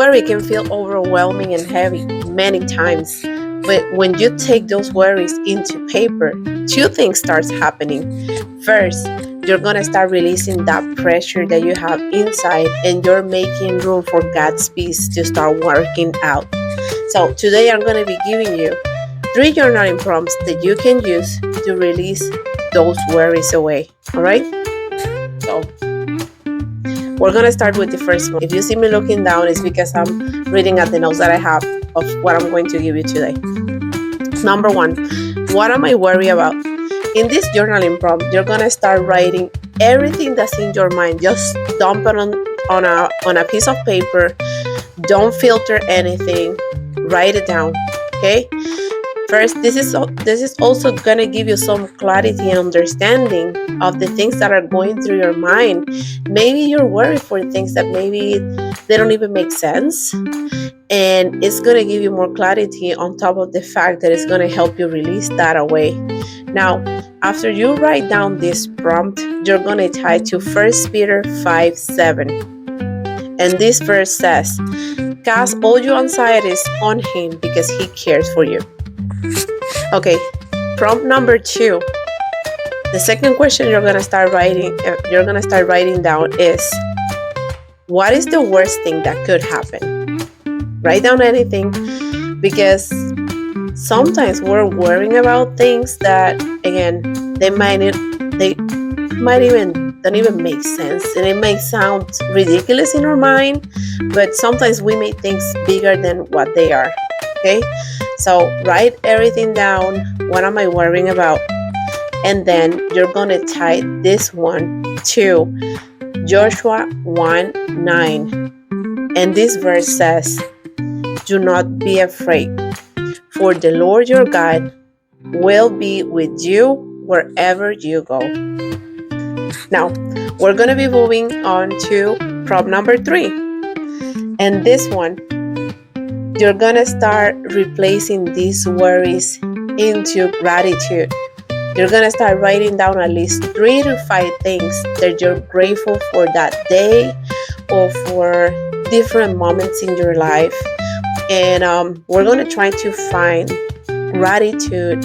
Worry can feel overwhelming and heavy many times. But when you take those worries into paper, two things starts happening. First, you're going to start releasing that pressure that you have inside, and you're making room for God's peace to start working out. So today I'm going to be giving you 3 journaling prompts that you can use to release those worries away. All right? So we're going to start with the first one. If you see me looking down, it's because I'm reading at the notes that I have of what I'm going to give you today. Number 1, what am I worried about? In this journaling prompt, you're going to start writing everything that's in your mind. Just dump it on a piece of paper. Don't filter anything. Write it down, okay? First, this is also going to give you some clarity and understanding of the things that are going through your mind. Maybe you're worried for things that maybe they don't even make sense. And it's going to give you more clarity on top of the fact that it's going to help you release that away. Now, after you write down this prompt, you're going to tie to 1 Peter 5:7. And this verse says, "Cast all your anxieties on him because he cares for you." Okay, prompt number 2. The second question you're going to start writing down is, what is the worst thing that could happen? Write down anything, because sometimes we're worrying about things that, again, they might even don't even make sense, and it may sound ridiculous in our mind, but sometimes we make things bigger than what they are. Okay, so write everything down. What am I worrying about? And then you're gonna tie this one to Joshua 1:9, and this verse says, "Do not be afraid, for the Lord your God will be with you wherever you go." Now, we're going to be moving on to prompt number 3. And this one, you're going to start replacing these worries into gratitude. You're going to start writing down at least 3 to 5 things that you're grateful for that day or for different moments in your life. And we're going to try to find gratitude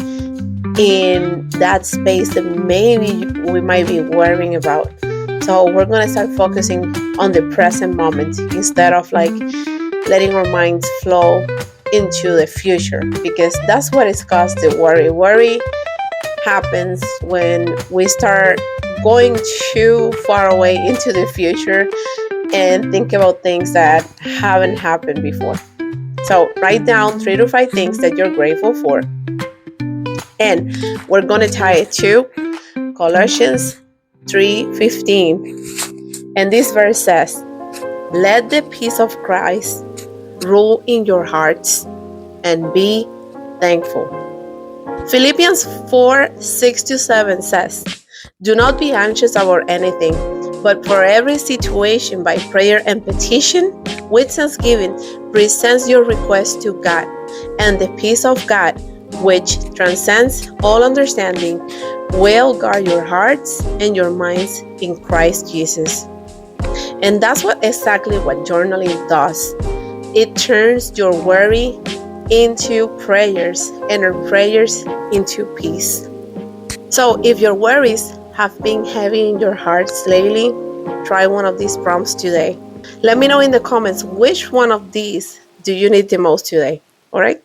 in that space that maybe we might be worrying about. So we're going to start focusing on the present moment instead of like letting our minds flow into the future, because that's what is caused the worry. Worry happens when we start going too far away into the future and think about things that haven't happened before. So write down 3 to 5 things that you're grateful for. And we're going to tie it to Colossians 3:15. And this verse says, "Let the peace of Christ rule in your hearts and be thankful." Philippians 4:6-7 says, "Do not be anxious about anything, but for every situation by prayer and petition, with thanksgiving, present your request to God, and the peace of God, which transcends all understanding, will guard your hearts and your minds in Christ Jesus." And that's exactly what journaling does. It turns your worry into prayers and our prayers into peace. So if your worries have been heavy in your hearts lately, try one of these prompts today. Let me know in the comments which one of these do you need the most today. All right?